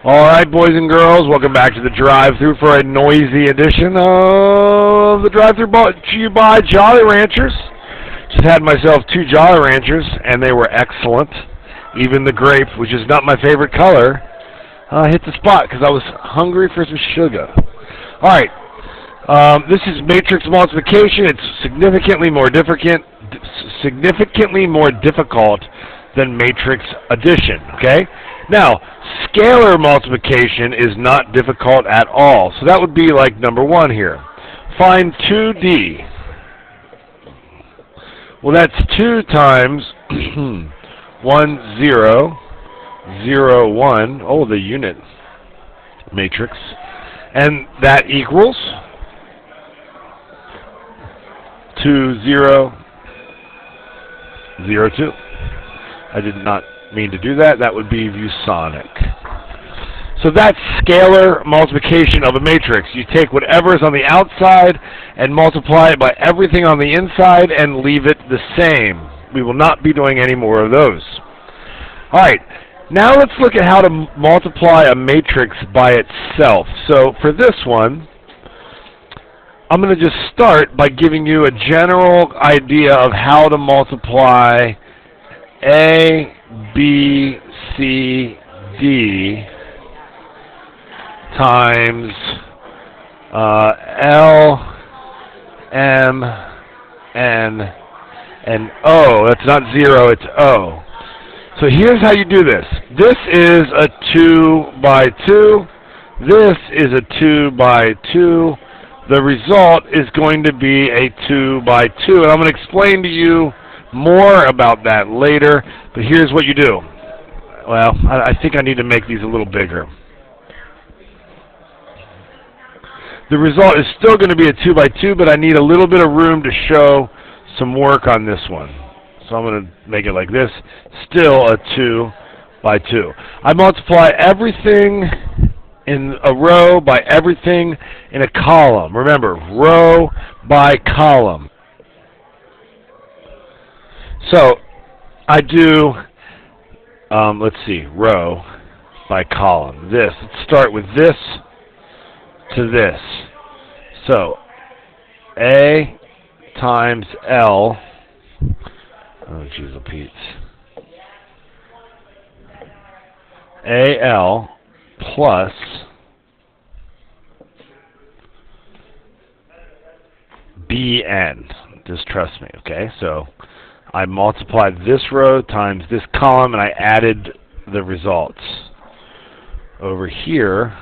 Alright, boys and girls, welcome back to the drive-thru for a noisy edition of the drive-thru brought to you by Jolly Ranchers. Just had myself 2 Jolly Ranchers, and they were excellent. Even the grape, which is not my favorite color, hit the spot because I was hungry for some sugar. Alright, this is matrix multiplication. It's significantly more difficult than matrix addition, okay? Now, scalar multiplication is not difficult at all. So that would be like number 1 here. Find 2D. Well, that's 2 times 1, 0, 0, 1. Oh, the unit matrix. And that equals 2, 0, 0, 2. I did not mean to do that. That would be ViewSonic. So that's scalar multiplication of a matrix. You take whatever is on the outside and multiply it by everything on the inside and leave it the same. We will not be doing any more of those. Alright, now let's look at how to multiply a matrix by itself. So for this one, I'm going to just start by giving you a general idea of how to multiply A, B, C, D times L, M, N, and O. That's not 0, it's O. So here's how you do this. This is a 2 by 2. This is a 2 by 2. The result is going to be a 2 by 2. And I'm going to explain to you more about that later, but here's what you do. Well, I think I need to make these a little bigger. The result is still going to be a 2 by 2, but I need a little bit of room to show some work on this one. So I'm going to make it like this. Still a 2 by 2. I multiply everything in a row by everything in a column. Remember, row by column. So I do, let's see, row by column. This. Let's start with this to this. So A times L. Oh, jeez, Pete. AL plus BN. Just trust me, okay? So I multiplied this row times this column, and I added the results. Over here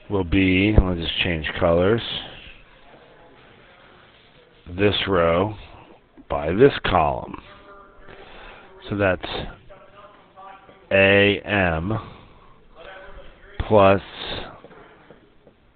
will be, let me just change colors, this row by this column. So that's AM plus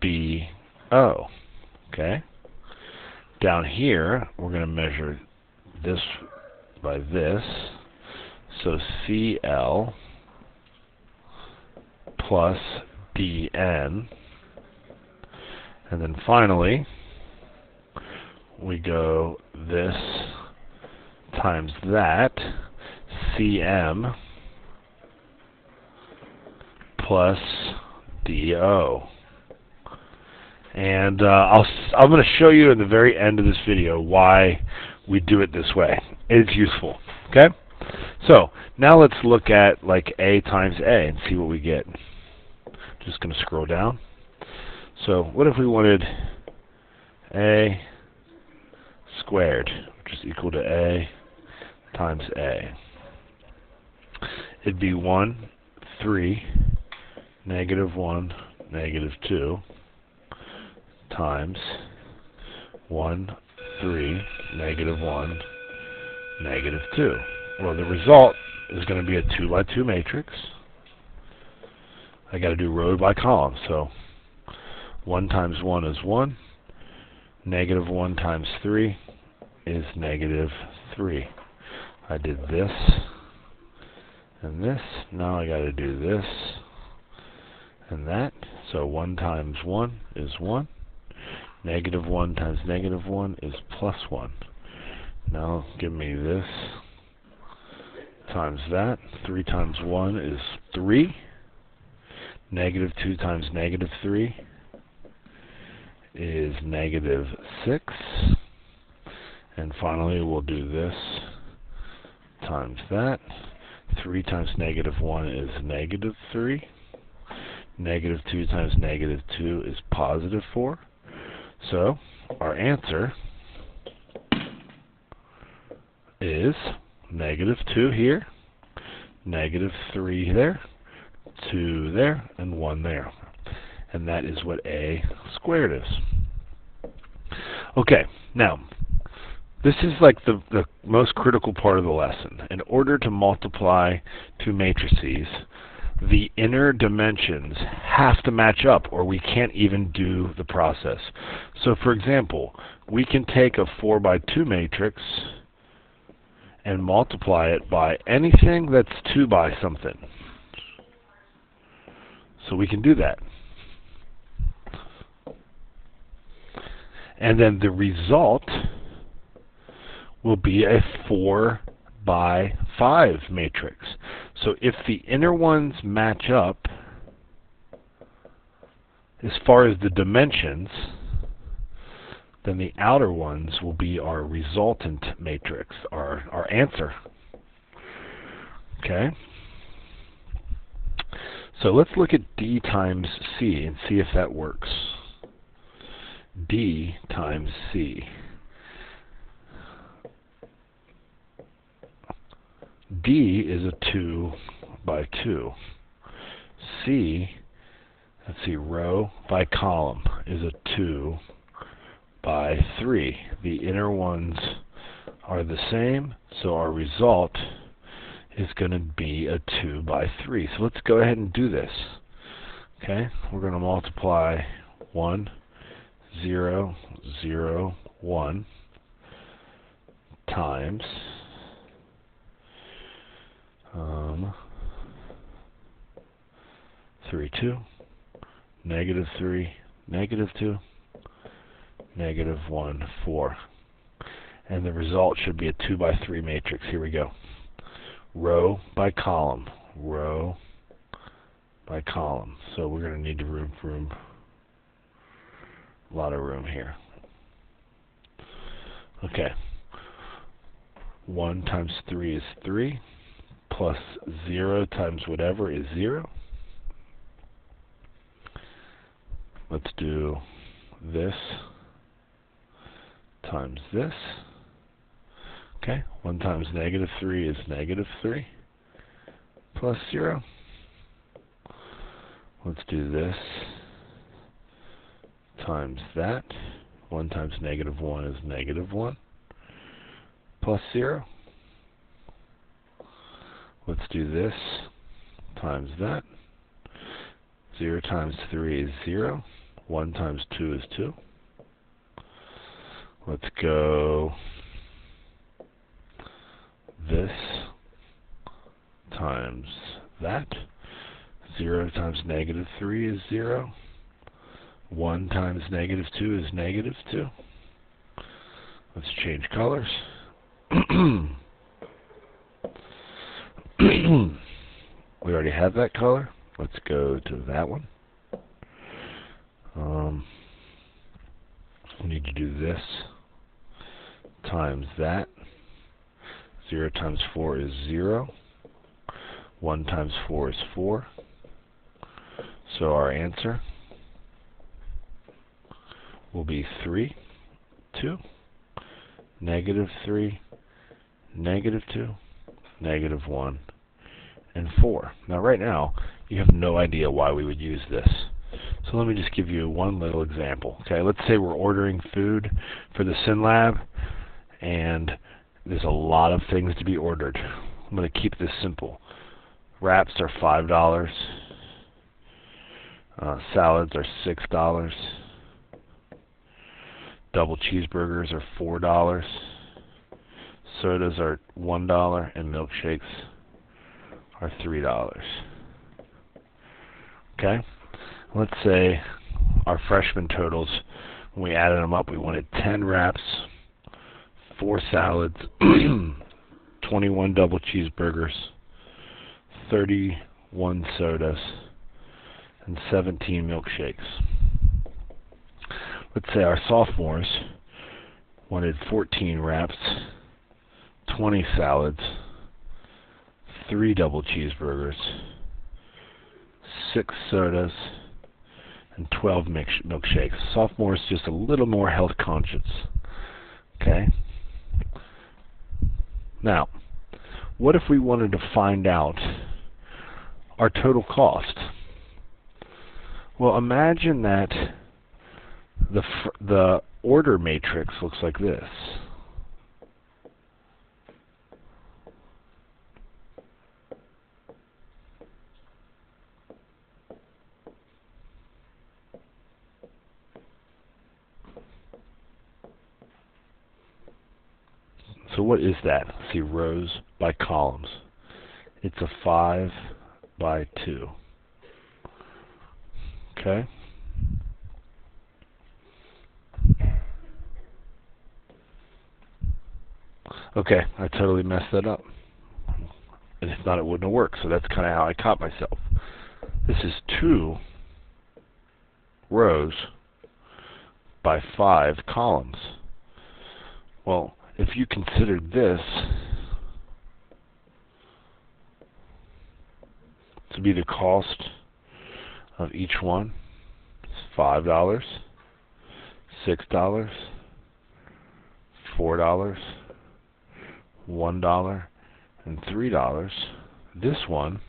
BO. Okay? Down here, we're going to measure this by this. So CL plus DN. And then finally, we go this times that, CM plus DO. And I'm going to show you in the very end of this video why we do it this way. It's useful. Okay? So now let's look at like A times A and see what we get. Just going to scroll down. So what if we wanted A squared, which is equal to A times A? It'd be 1, 3, negative 1, negative 2 times 1, 3, negative 1, negative 2. Well, the result is going to be a 2 by 2 matrix. I got to do row by column. So 1 times 1 is 1. Negative 1 times 3 is negative 3. I did this and this. Now I got to do this and that. So 1 times 1 is 1. Negative 1 times negative 1 is plus 1. Now give me this times that. 3 times 1 is 3. Negative 2 times negative 3 is negative 6. And finally, we'll do this times that. 3 times negative 1 is negative 3. Negative 2 times negative 2 is positive 4. So, our answer is negative 2 here, negative 3 there, 2 there, and 1 there. And that is what a squared is. Okay, now, this is like the most critical part of the lesson. In order to multiply two matrices, the inner dimensions have to match up or we can't even do the process. So for example, we can take a 4 by 2 matrix and multiply it by anything that's 2 by something. So we can do that. And then the result will be a 4 by 5 matrix. So if the inner ones match up as far as the dimensions, then the outer ones will be our resultant matrix, our answer. Okay? So let's look at D times C and see if that works. D times C. D is a 2 by 2. C, let's see, row by column is a 2 by 3. The inner ones are the same, so our result is going to be a 2 by 3. So let's go ahead and do this. Okay, we're going to multiply 1, 0, 0, 1 times 3, 2, negative 3, negative 2, negative 1, 4. And the result should be a 2 by 3 matrix. Here we go. Row by column. Row by column. So we're going to need room. A lot of room here. Okay. 1 times 3 is 3. Plus 0 times whatever is 0. Let's do this times this. Okay, 1 times negative 3 is negative 3 plus 0. Let's do this times that. 1 times negative 1 is negative 1 plus 0. Let's do this times that. 0 times 3 is 0. 1 times 2 is 2. Let's go this times that. 0 times negative 3 is 0. 1 times negative 2 is negative 2. Let's change colors. We already have that color. Let's go to that one. We need to do this times that. 0 times 4 is 0. 1 times 4 is 4. So our answer will be 3, 2, negative 3, negative 2, negative 1, and 4. Now right now, you have no idea why we would use this. So let me just give you one little example. Okay, let's say we're ordering food for the Sin Lab, and there's a lot of things to be ordered. I'm going to keep this simple. Wraps are $5. Salads are $6. Double cheeseburgers are $4. Sodas are $1, and milkshakes are $3. Okay? Let's say our freshman totals, when we added them up, we wanted 10 wraps, 4 salads, 21 double cheeseburgers, 31 sodas, and 17 milkshakes. Let's say our sophomores wanted 14 wraps, 20 salads, 3 double cheeseburgers, 6 sodas, and 12 milkshakes. Sophomores just a little more health conscious. Okay? Now, what if we wanted to find out our total cost? Well, imagine that the order matrix looks like this. So what is that? Let's see, rows by columns. It's a 5 by 2. Okay? Okay, I totally messed that up. And if not, it wouldn't have worked. So that's kind of how I caught myself. This is 2 rows by 5 columns. Well, if you considered this to be the cost of each one, it's $5, $6, $4, $1, and $3. This one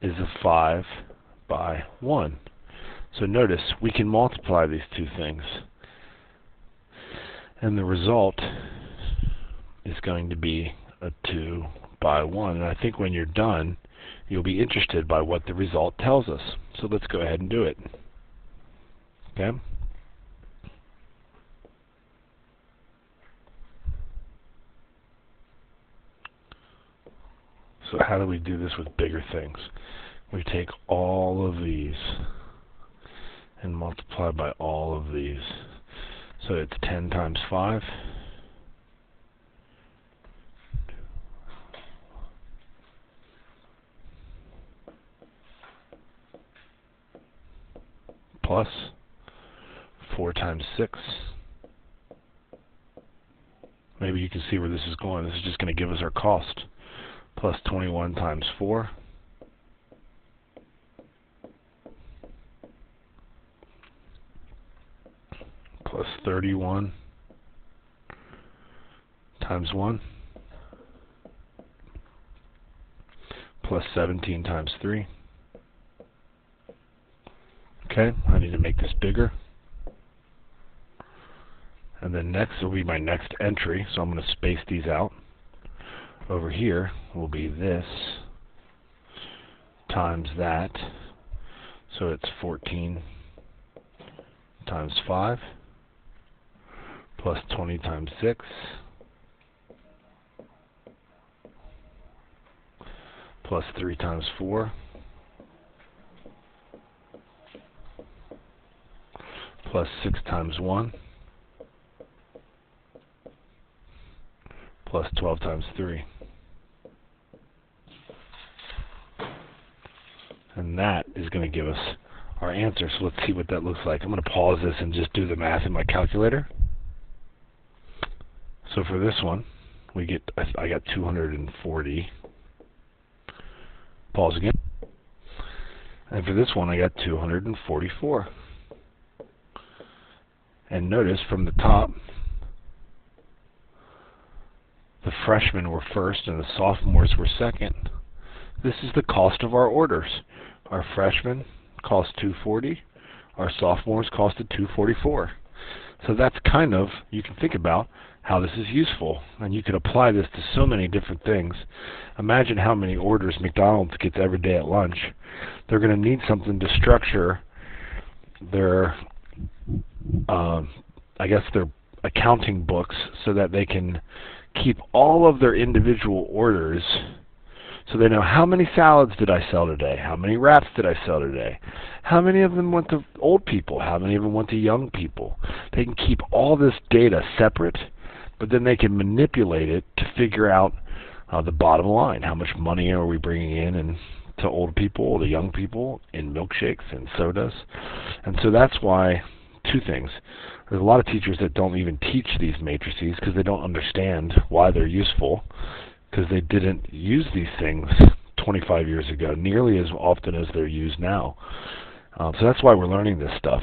is a 5 by 1. So notice we can multiply these two things, and the result is going to be a 2 by 1. And I think when you're done, you'll be interested by what the result tells us. So let's go ahead and do it. Okay? So how do we do this with bigger things? We take all of these and multiply by all of these. So it's 10 times 5. Plus 4 times 6. Maybe you can see where this is going. This is just going to give us our cost. Plus 21 times 4. Plus 31 times 1. Plus 17 times 3. Okay, I need to make this bigger. And then next will be my next entry, so I'm going to space these out. Over here will be this times that. So it's 14 times 5 plus 20 times 6 plus 3 times 4 plus 6 times 1 plus 12 times 3. And that is going to give us our answer. So let's see what that looks like. I'm going to pause this and just do the math in my calculator. So for this one, I got 240. Pause again. And for this one, I got 244. And notice from the top, the freshmen were first and the sophomores were second. This is the cost of our orders. Our freshmen cost $240. Our sophomores costed $244. So that's kind of, you can think about how this is useful. And you can apply this to so many different things. Imagine how many orders McDonald's gets every day at lunch. They're going to need something to structure their, their accounting books so that they can keep all of their individual orders, so they know how many salads did I sell today, how many wraps did I sell today, how many of them went to old people, how many of them went to young people. They can keep all this data separate, but then they can manipulate it to figure out the bottom line. How much money are we bringing in and to old people, to young people, in milkshakes and sodas? And so that's why, two things. There's a lot of teachers that don't even teach these matrices because they don't understand why they're useful, because they didn't use these things 25 years ago nearly as often as they're used now. So that's why we're learning this stuff.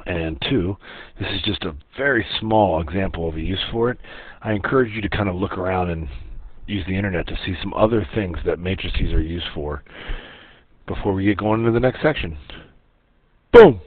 And two, this is just a very small example of a use for it. I encourage you to kind of look around and use the internet to see some other things that matrices are used for before we get going into the next section. Boom!